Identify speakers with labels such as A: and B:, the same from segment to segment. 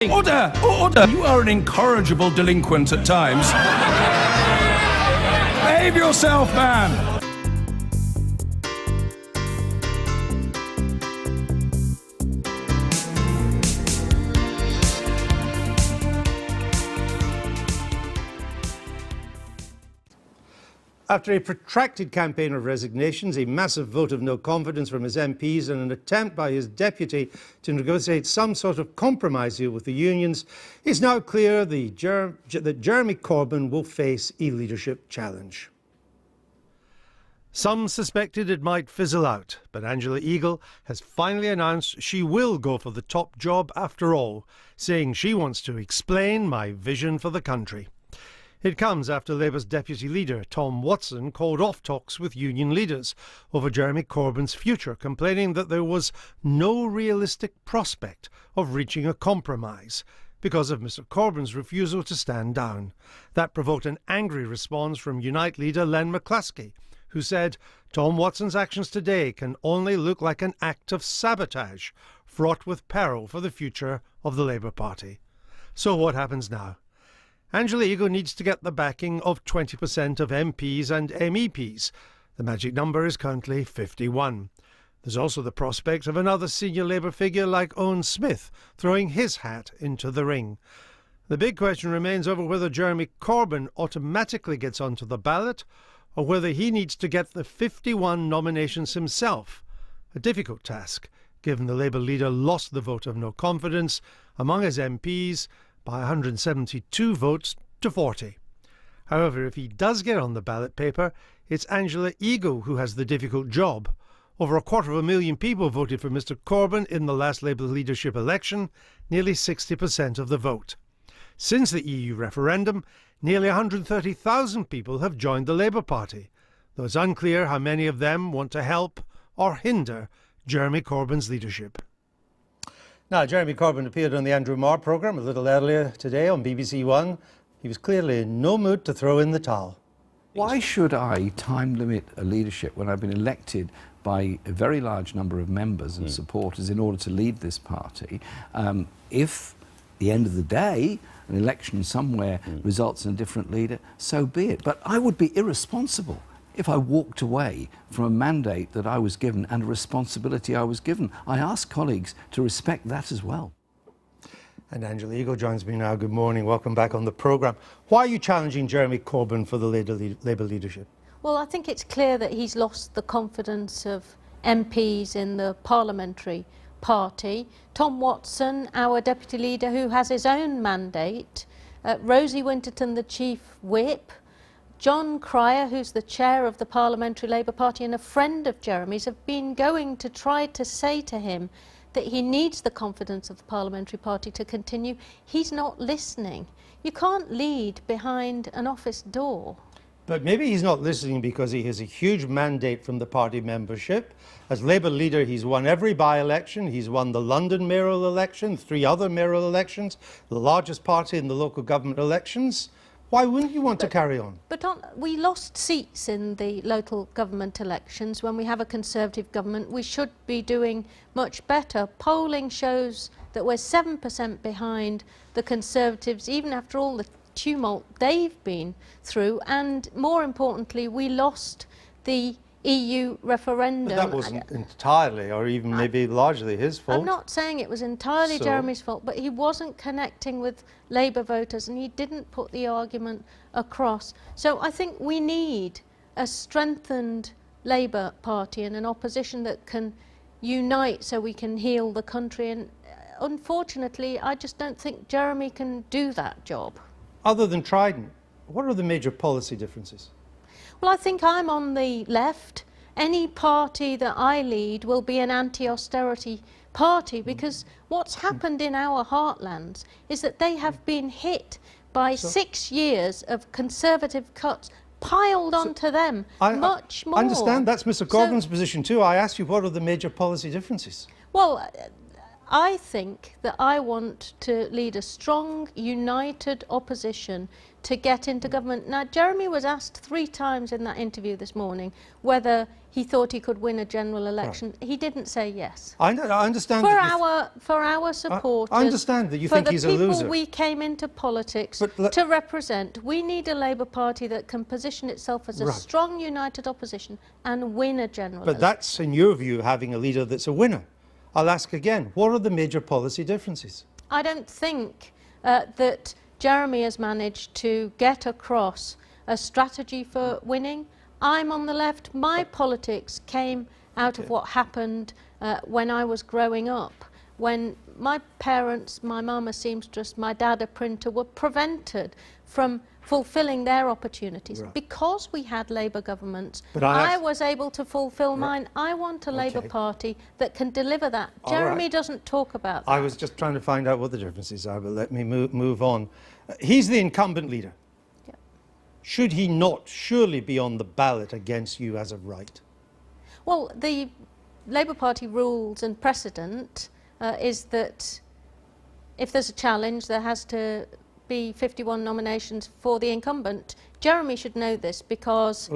A: Order! Order! You are an incorrigible delinquent at times. Behave yourself, man!
B: After a protracted campaign of resignations, a massive vote of no confidence from his MPs and an attempt by his deputy to negotiate some sort of compromise here with the unions, it's now clear that Jeremy Corbyn will face a leadership challenge. Some suspected it might fizzle out, but Angela Eagle has finally announced she will go for the top job after all, saying she wants to explain my vision for the country. It comes after Labour's deputy leader, Tom Watson, called off talks with union leaders over Jeremy Corbyn's future, complaining that there was no realistic prospect of reaching a compromise because of Mr Corbyn's refusal to stand down. That provoked an angry response from Unite leader Len McCluskey, who said Tom Watson's actions today can only look like an act of sabotage, fraught with peril for the future of the Labour Party. So what happens now? Angela Eagle needs to get the backing of 20% of MPs and MEPs. The magic number is currently 51. There's also the prospect of another senior Labour figure like Owen Smith throwing his hat into the ring. The big question remains over whether Jeremy Corbyn automatically gets onto the ballot or whether he needs to get the 51 nominations himself. A difficult task, given the Labour leader lost the vote of no confidence among his MPs by 172 votes to 40. However, if he does get on the ballot paper, it's Angela Eagle who has the difficult job. Over 250,000 people voted for Mr Corbyn in the last Labour leadership election, nearly 60% of the vote. Since the EU referendum, nearly 130,000 people have joined the Labour Party, though it's unclear how many of them want to help or hinder Jeremy Corbyn's leadership. Now, Jeremy Corbyn appeared on the Andrew Marr programme a little earlier today on BBC One. He was clearly in no mood to throw in the towel.
C: Why should I time limit a leadership when I've been elected by a very large number of members and supporters in order to lead this party? If, at the end of the day, an election somewhere results in a different leader, so be it. But I would be irresponsible if I walked away from a mandate that I was given and a responsibility I was given. I ask colleagues to respect that as well.
B: And Angela Eagle joins me now. Good morning. Welcome back on the programme. Why are you challenging Jeremy Corbyn for the Labour leadership?
D: Well, I think it's clear that he's lost the confidence of MPs in the parliamentary party. Tom Watson, our deputy leader, who has his own mandate, Rosie Winterton, the chief whip, John Cryer, who's the chair of the Parliamentary Labour Party and a friend of Jeremy's, have been going to try to say to him that he needs the confidence of the Parliamentary Party to continue. He's not listening. You can't lead behind an office door.
B: But maybe he's not listening because he has a huge mandate from the party membership. As Labour leader, he's won every by-election. He's won the London mayoral election, 3 other mayoral elections, the largest party in the local government elections. Why wouldn't you want to carry on?
D: But we lost seats in the local government elections. When we have a Conservative government, we should be doing much better. Polling shows that we're 7% behind the Conservatives, even after all the tumult they've been through. And more importantly, we lost the EU referendum.
B: But that wasn't entirely, or even maybe largely his fault.
D: I'm not saying it was entirely Jeremy's fault, but he wasn't connecting with Labour voters and he didn't put the argument across. So I think we need a strengthened Labour Party and an opposition that can unite so we can heal the country. And unfortunately, I just don't think Jeremy can do that job.
B: Other than Trident, what are the major policy differences?
D: Well, I think I'm on the left. Any party that I lead will be an anti-austerity party because what's happened in our heartlands is that they have been hit by 6 years of Conservative cuts piled onto them, much more.
B: I understand, that's Mr Corbyn's position too. I asked you what are the major policy differences?
D: Well, I think that I want to lead a strong, united opposition to get into government. Now, Jeremy was asked 3 times in that interview this morning whether he thought he could win a general election. He didn't say yes.
B: I understand.
D: For
B: that
D: our supporters,
B: I understand that you think he's a
D: for the
B: loser.
D: people we came into politics
B: But
D: to represent, we need a Labour Party that can position itself as a
B: Right.
D: strong, united opposition and win a general
B: But
D: election.
B: that's, in your view, having a leader that's a winner. I'll ask again, what are the major policy differences?
D: I don't think that Jeremy has managed to get across a strategy for winning. I'm on the left. My politics came out of what happened when I was growing up, when my parents, my mum a seamstress, my dad a printer, were prevented from fulfilling their opportunities.
B: Right.
D: Because we had Labour governments,
B: But
D: I was able to fulfil
B: Right.
D: mine. I want a Labour
B: Okay.
D: Party that can deliver that.
B: All
D: Jeremy
B: right.
D: doesn't talk about that.
B: I was just trying to find out what the differences are, but let me move on. He's the incumbent leader.
D: Yeah.
B: Should he not surely be on the ballot against you as of right?
D: Well, the Labour Party rules and precedent is that if there's a challenge, there has to be 51 nominations for the incumbent. Jeremy should know this because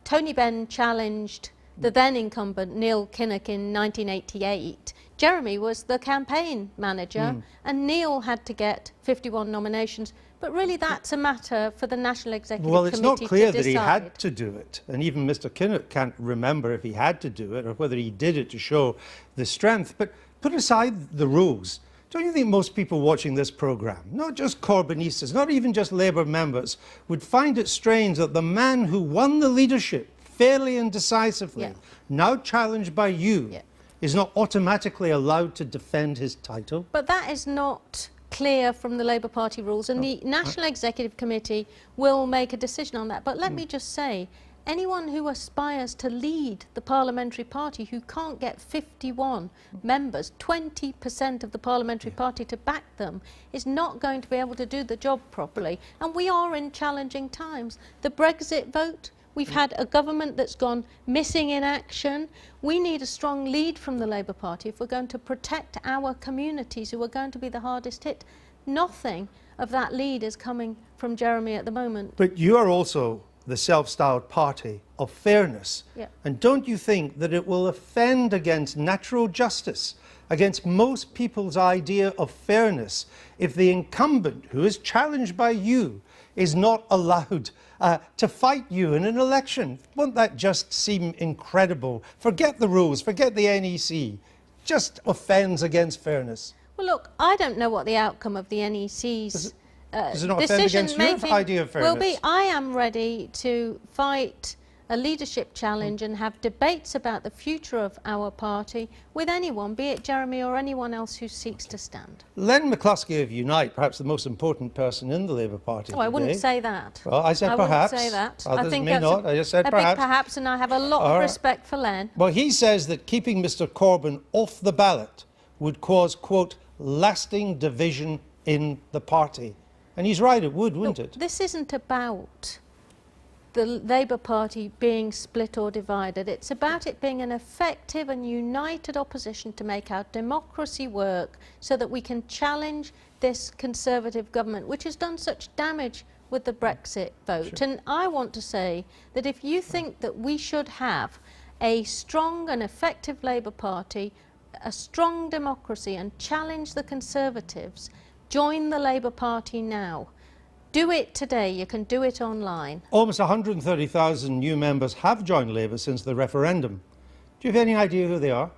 D: Tony Benn challenged the then incumbent Neil Kinnock in 1988. Jeremy was the campaign manager and Neil had to get 51 nominations. But really that's a matter for the National Executive
B: Well, it's
D: Committee
B: not clear
D: to
B: that he
D: decide.
B: had to do it. And even Mr. Kinnock can't remember if he had to do it or whether he did it to show the strength. But put aside the rules, don't you think most people watching this programme, not just Corbynistas, not even just Labour members, would find it strange that the man who won the leadership fairly and decisively,
D: Yeah.
B: now challenged by you,
D: Yeah.
B: is not automatically allowed to defend his title?
D: But that is not clear from the Labour Party rules, and the National Executive Committee will make a decision on that. But let me just say, anyone who aspires to lead the parliamentary party who can't get 51 members, 20% of the parliamentary party to back them, is not going to be able to do the job properly. And we are in challenging times. The Brexit vote, we've had a government that's gone missing in action. We need a strong lead from the Labour Party if we're going to protect our communities who are going to be the hardest hit. Nothing of that lead is coming from Jeremy at the moment.
B: But you are also the self-styled party of fairness.
D: Yeah.
B: And don't you think that it will offend against natural justice, against most people's idea of fairness, if the incumbent who is challenged by you is not allowed to fight you in an election? Won't that just seem incredible? Forget the rules, forget the NEC. Just offends against fairness.
D: Well, look, I don't know what the outcome of the NEC's
B: does it not offend against your
D: decision-making
B: idea of
D: will be.
B: fairness?
D: I am ready to fight a leadership challenge and have debates about the future of our party with anyone, be it Jeremy or anyone else who seeks to stand.
B: Len McCluskey of Unite, perhaps the most important person in the Labour Party
D: Oh, I wouldn't
B: today.
D: say that.
B: Well, I said
D: I
B: perhaps.
D: wouldn't say that.
B: Others
D: I think
B: may
D: that's
B: not. I just said
D: a
B: perhaps.
D: big perhaps, and I have a lot
B: All
D: of
B: right.
D: respect for Len.
B: Well, he says that keeping Mr. Corbyn off the ballot would cause, quote, lasting division in the party. And he's right, it would, wouldn't it?
D: This isn't about the Labour Party being split or divided. It's about it being an effective and united opposition to make our democracy work so that we can challenge this Conservative government, which has done such damage with the Brexit vote.
B: Sure.
D: And I want to say that if you think that we should have a strong and effective Labour Party, a strong democracy, and challenge the Conservatives, join the Labour Party now. Do it today. You can do it online.
B: Almost 130,000 new members have joined Labour since the referendum. Do you have any idea who they are?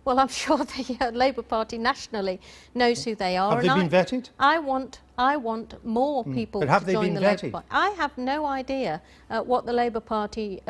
D: Well, I'm sure the Labour Party nationally knows who they are.
B: Have they been vetted?
D: I want more people
B: But have
D: to
B: they
D: join
B: been
D: the Labour
B: vetted?
D: Party. I have no idea what the Labour Party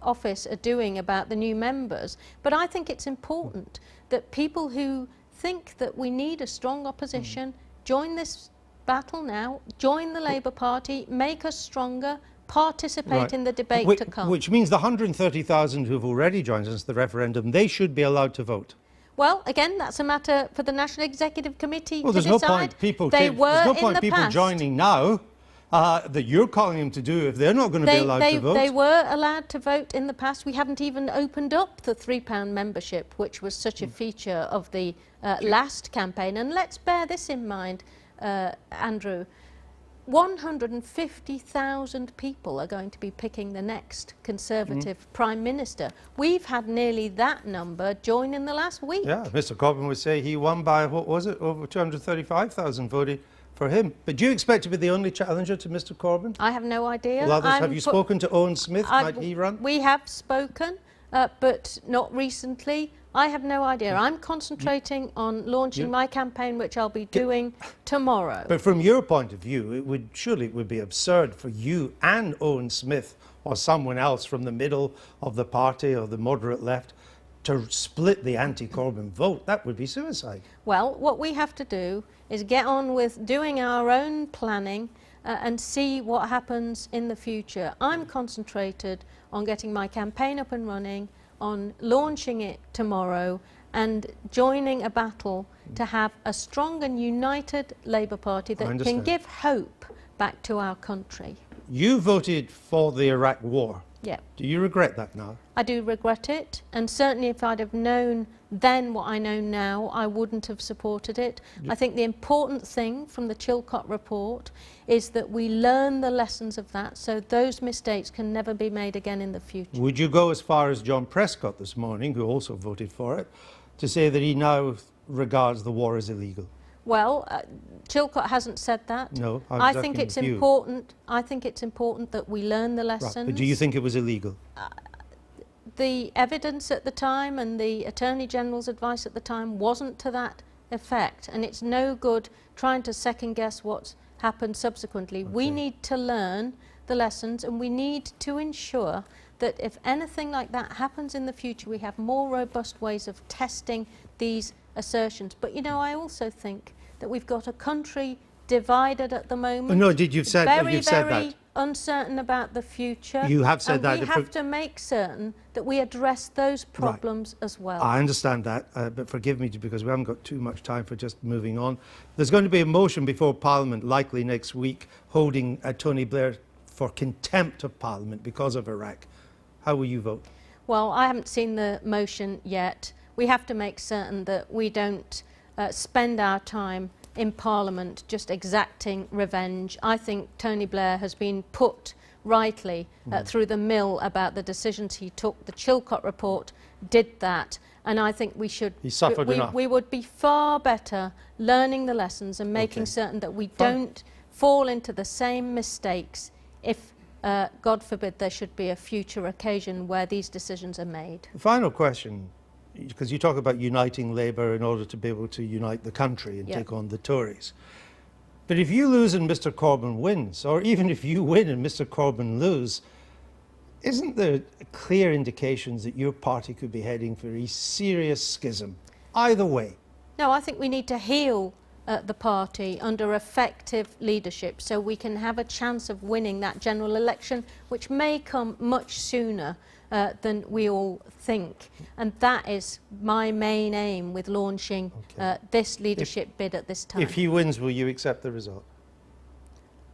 D: office are doing about the new members, but I think it's important that people who think that we need a strong opposition join this battle now, join the Labour Party, make us stronger, participate
B: Right.
D: in the debate
B: Which,
D: to come.
B: which means the 130,000 who've already joined since the referendum, they should be allowed to vote.
D: Well, again, that's a matter for the National Executive Committee
B: Well,
D: to
B: there's no
D: decide.
B: point people,
D: They were
B: there's no
D: in
B: point
D: the
B: people
D: past.
B: joining now that you're calling them to do if they're not going to be allowed to vote.
D: They were allowed to vote in the past. We haven't even opened up the £3 membership, which was such a feature of the last campaign. And let's bear this in mind, Andrew. 150,000 people are going to be picking the next Conservative Prime Minister. We've had nearly that number join in the last week.
B: Yeah, Mr Corbyn would say he won by, what was it, over 235,000 voted for him. But do you expect to be the only challenger to Mr Corbyn?
D: I have no idea.
B: Well, others, have you spoken to Owen Smith? Might he run?
D: We have spoken, but not recently. I have no idea. I'm concentrating on launching my campaign, which I'll be doing tomorrow.
B: But from your point of view, it would be absurd for you and Owen Smith or someone else from the middle of the party or the moderate left to split the anti-Corbyn vote. That would be suicide.
D: Well, what we have to do is get on with doing our own planning and see what happens in the future. I'm concentrated on getting my campaign up and running, on launching it tomorrow and joining a battle to have a strong and united Labour Party that can give hope back to our country.
B: You voted for the Iraq war.
D: Yeah.
B: Do you regret that now?
D: I do regret it, and certainly if I'd have known then what I know now, I wouldn't have supported it. I think the important thing from the Chilcot report is that we learn the lessons of that so those mistakes can never be made again in the future.
B: Would you go as far as John Prescott this morning, who also voted for it, to say that he now regards the war as illegal?
D: Well, Chilcot hasn't said that.
B: No,
D: I think it's important. I think it's important that we learn the lessons.
B: Right, but do you think it was illegal?
D: The evidence at the time and the Attorney General's advice at the time wasn't to that effect, and it's no good trying to second guess what's happened subsequently. Okay. We need to learn the lessons, and we need to ensure that if anything like that happens in the future, we have more robust ways of testing these assertions. But you know, I also think that we've got a country divided at the moment.
B: No, you've said
D: very uncertain about the future.
B: You have said that.
D: We have to make certain that we address those problems as well.
B: I understand that, but forgive me because we haven't got too much time for just moving on. There's going to be a motion before Parliament, likely next week, holding Tony Blair for contempt of Parliament because of Iraq. How will you vote?
D: Well, I haven't seen the motion yet. We have to make certain that we don't spend our time in Parliament just exacting revenge. I think Tony Blair has been put rightly through the mill about the decisions he took. The Chilcot report did that, and I think we should.
B: He suffered enough.
D: We would be far better learning the lessons and making certain that we don't fall into the same mistakes if, God forbid, there should be a future occasion where these decisions are made.
B: Final question, because you talk about uniting Labour in order to be able to unite the country and take on the Tories. But if you lose and Mr Corbyn wins, or even if you win and Mr Corbyn lose, isn't there clear indications that your party could be heading for a serious schism? Either way.
D: No, I think we need to heal the party under effective leadership so we can have a chance of winning that general election, which may come much sooner than we all think. And that is my main aim with launching this leadership bid at this time.
B: If he wins, will you accept the result?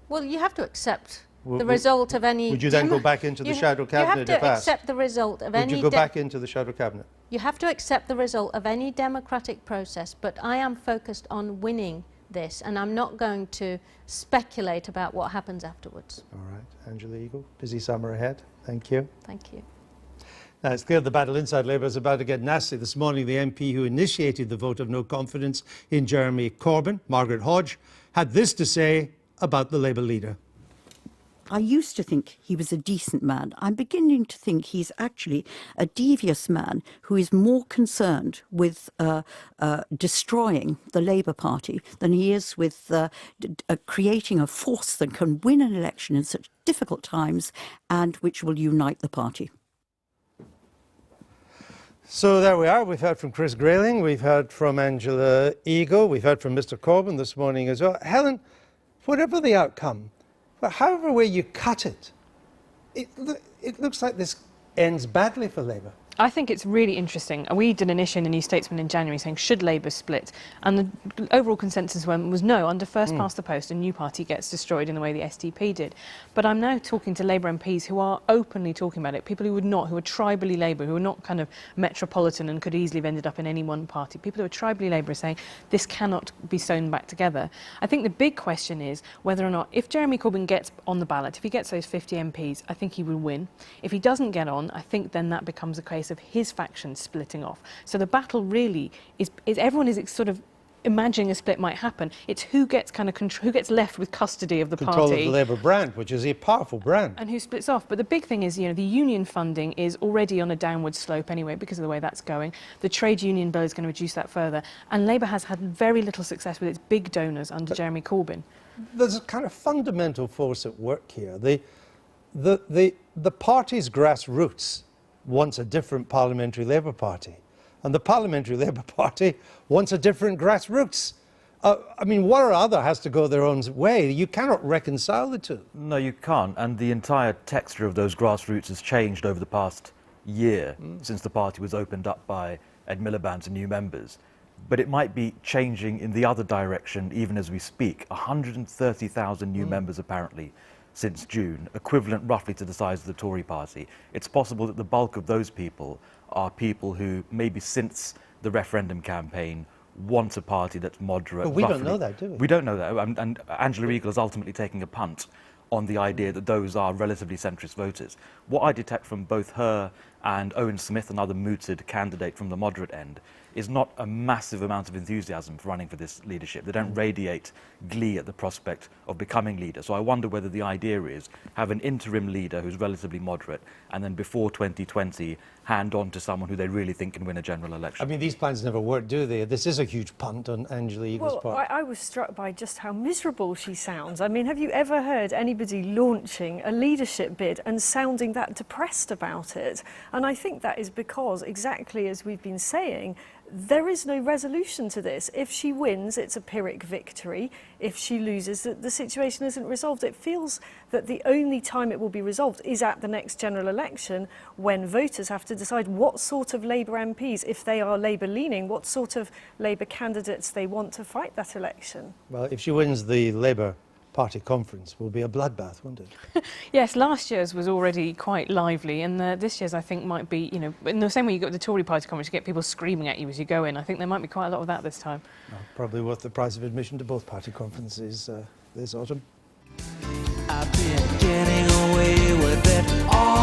D: Well, you have to accept the result of any...
B: Would you then go back into the shadow cabinet?
D: You have to accept the result of any...
B: Would you go back into the shadow cabinet?
D: You have to accept the result of any democratic process, but I am focused on winning this, and I'm not going to speculate about what happens afterwards.
B: All right, Angela Eagle, busy summer ahead. Thank you.
D: Thank you.
B: Now, it's clear the battle inside Labour is about to get nasty. This morning, the MP who initiated the vote of no confidence in Jeremy Corbyn, Margaret Hodge, had this to say about the Labour leader.
E: I used to think he was a decent man. I'm beginning to think he's actually a devious man who is more concerned with destroying the Labour Party than he is with creating a force that can win an election in such difficult times and which will unite the party.
B: So there we are. We've heard from Chris Grayling, we've heard from Angela Eagle, we've heard from Mr Corbyn this morning as well. Helen, whatever the outcome, but however way you cut it, it looks like this ends badly for Labour.
F: I think it's really interesting. We did an issue in the New Statesman in January saying, should Labour split? And the overall consensus was no, under first past the post, a new party gets destroyed in the way the SDP did. But I'm now talking to Labour MPs who are openly talking about it, people who would not, who are tribally Labour, who are not kind of metropolitan and could easily have ended up in any one party. People who are tribally Labour are saying this cannot be sewn back together. I think the big question is whether or not, if Jeremy Corbyn gets on the ballot, if he gets those 50 MPs, I think he will win. If he doesn't get on, I think then that becomes a case of his faction splitting off. So the battle really is everyone is sort of imagining a split might happen. It's who gets who gets left with custody of the
B: Control
F: party.
B: of the Labour brand, which is a powerful brand.
F: And who splits off. But the big thing is, the union funding is already on a downward slope anyway because of the way that's going. The trade union bill is going to reduce that further. And Labour has had very little success with its big donors under Jeremy Corbyn.
B: There's a kind of fundamental force at work here. The party's grassroots wants a different parliamentary Labour Party, and the parliamentary Labour Party wants a different grassroots. I mean, one or other has to go their own way. You cannot reconcile the two.
G: No, you can't. And the entire texture of those grassroots has changed over the past year since the party was opened up by Ed Miliband to new members. But it might be changing in the other direction even as we speak. 130,000 new members apparently since June, equivalent roughly to the size of the Tory party. It's possible that the bulk of those people are people who maybe since the referendum campaign want a party that's moderate.
B: But we
G: roughly.
B: don't know that, do we?
G: We don't know that. And Angela Eagle is ultimately taking a punt on the idea that those are relatively centrist voters. What I detect from both her and Owen Smith, another mooted candidate from the moderate end, is not a massive amount of enthusiasm for running for this leadership. They don't radiate glee at the prospect of becoming leader. So I wonder whether the idea is have an interim leader who's relatively moderate and then before 2020 hand on to someone who they really think can win a general election.
B: I mean, these plans never work, do they? This is a huge punt on Angela Eagle's part.
H: I was struck by just how miserable she sounds. I mean, have you ever heard anybody launching a leadership bid and sounding that depressed about it? And I think that is because, exactly as we've been saying, there is no resolution to this. If she wins, it's a Pyrrhic victory. If she loses, the situation isn't resolved. It feels that the only time it will be resolved is at the next general election, when voters have to decide what sort of Labour MPs, if they are Labour-leaning, what sort of Labour candidates they want to fight that election.
B: Well, if she wins, the Labour Party conference will be a bloodbath, won't it?
F: Yes, last year's was already quite lively, and this year's I think might be, in the same way you got the Tory Party conference, you get people screaming at you as you go in. I think there might be quite a lot of that this time.
B: Well, probably worth the price of admission to both party conferences this autumn.
I: I've been getting away with it all